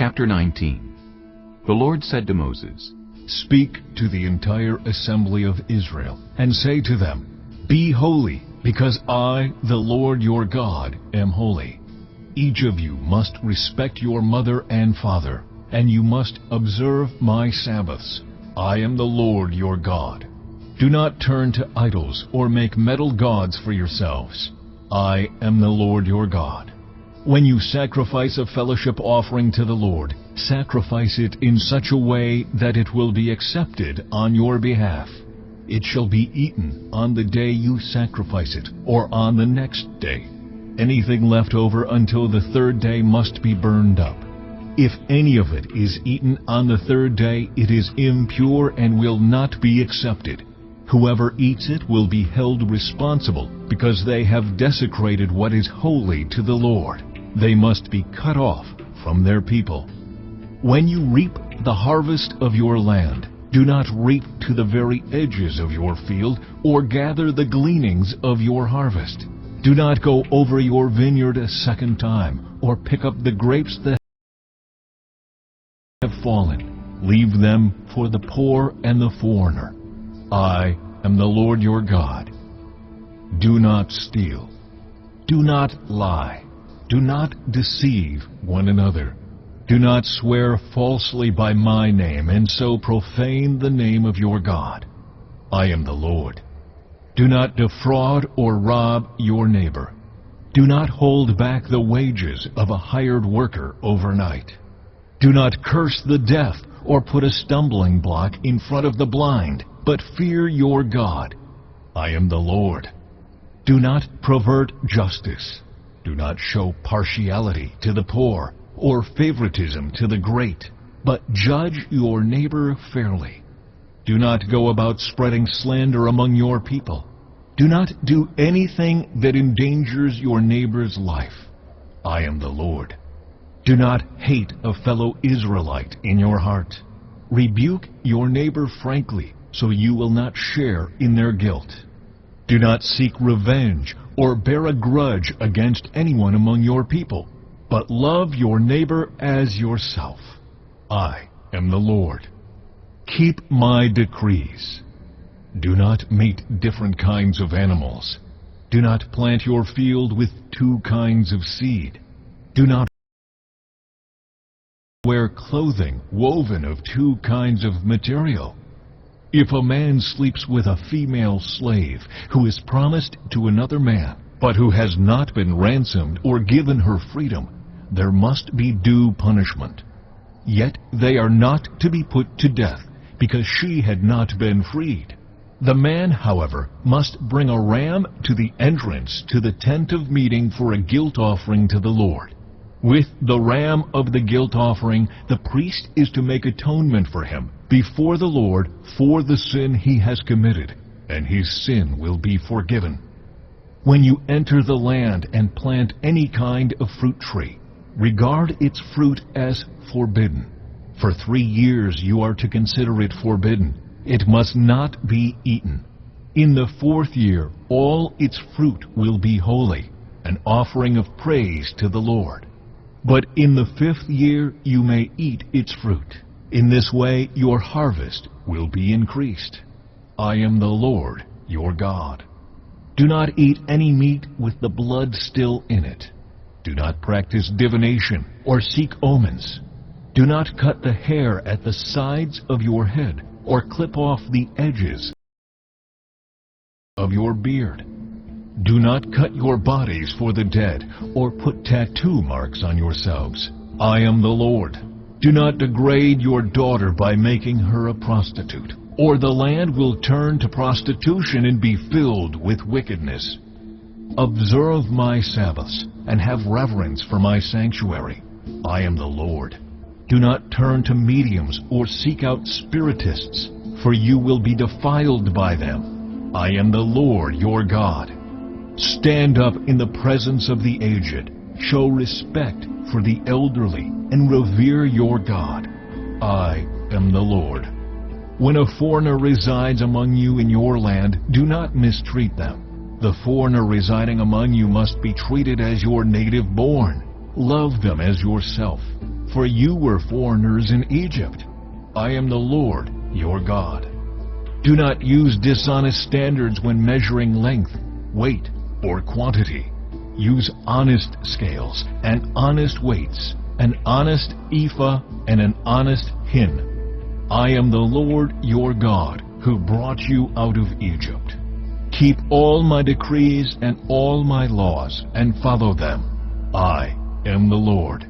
Chapter 19. The Lord said to Moses, Speak to the entire assembly of Israel, and say to them, Be holy, because I, the Lord your God, am holy. Each of you must respect your mother and father, and you must observe my Sabbaths. I am the Lord your God. Do not turn to idols or make metal gods for yourselves. I am the Lord your God. When you sacrifice a fellowship offering to the Lord, sacrifice it in such a way that it will be accepted on your behalf. It shall be eaten on the day you sacrifice it, or on the next day. Anything left over until the third day must be burned up. If any of it is eaten on the third day, it is impure and will not be accepted. Whoever eats it will be held responsible, because they have desecrated what is holy to the Lord. They must be cut off from their people. When you reap the harvest of your land, do not reap to the very edges of your field, or gather the gleanings of your harvest. Do not go over your vineyard a second time, or pick up the grapes that have fallen. Leave them for the poor and the foreigner. I am the Lord your God. Do not steal. Do not lie. Do not deceive one another. Do not swear falsely by my name, and so profane the name of your God. I am the Lord. Do not defraud or rob your neighbor. Do not hold back the wages of a hired worker overnight. Do not curse the deaf or put a stumbling block in front of the blind, but fear your God. I am the Lord. Do not pervert justice. Do not show partiality to the poor or favoritism to the great, but judge your neighbor fairly. Do not go about spreading slander among your people. Do not do anything that endangers your neighbor's life. I am the Lord. Do not hate a fellow Israelite in your heart. Rebuke your neighbor frankly, so you will not share in their guilt. Do not seek revenge or bear a grudge against anyone among your people, but love your neighbor as yourself. I am the Lord. Keep my decrees. Do not mate different kinds of animals. Do not plant your field with two kinds of seed. Do not wear clothing woven of two kinds of material. If a man sleeps with a female slave who is promised to another man, but who has not been ransomed or given her freedom, there must be due punishment. Yet they are not to be put to death, because she had not been freed. The man, however, must bring a ram to the entrance to the tent of meeting for a guilt offering to the Lord. With the ram of the guilt offering, the priest is to make atonement for him before the Lord for the sin he has committed, and his sin will be forgiven. When you enter the land and plant any kind of fruit tree, regard its fruit as forbidden. For 3 years you are to consider it forbidden. It must not be eaten. In the 4th year all its fruit will be holy, an offering of praise to the Lord. But in the 5th year you may eat its fruit. In this way your harvest will be increased. I am the Lord your God. Do not eat any meat with the blood still in it. Do not practice divination or seek omens. Do not cut the hair at the sides of your head or clip off the edges of your beard. Do not cut your bodies for the dead or put tattoo marks on yourselves. I am the Lord. Do not degrade your daughter by making her a prostitute, or the land will turn to prostitution and be filled with wickedness. Observe my Sabbaths and have reverence for my sanctuary. I am the Lord. Do not turn to mediums or seek out spiritists, for you will be defiled by them. I am the Lord your God. Stand up in the presence of the aged. Show respect for the elderly and revere your God. I am the Lord. When a foreigner resides among you in your land, do not mistreat them. The foreigner residing among you must be treated as your native born. Love them as yourself. for you were foreigners in Egypt. I am the Lord your God. Do not use dishonest standards when measuring length, weight, or quantity. Use honest scales and honest weights, an honest ephah and an honest hin. I am the Lord your God, who brought you out of Egypt. Keep all my decrees and all my laws, and follow them. I am the Lord.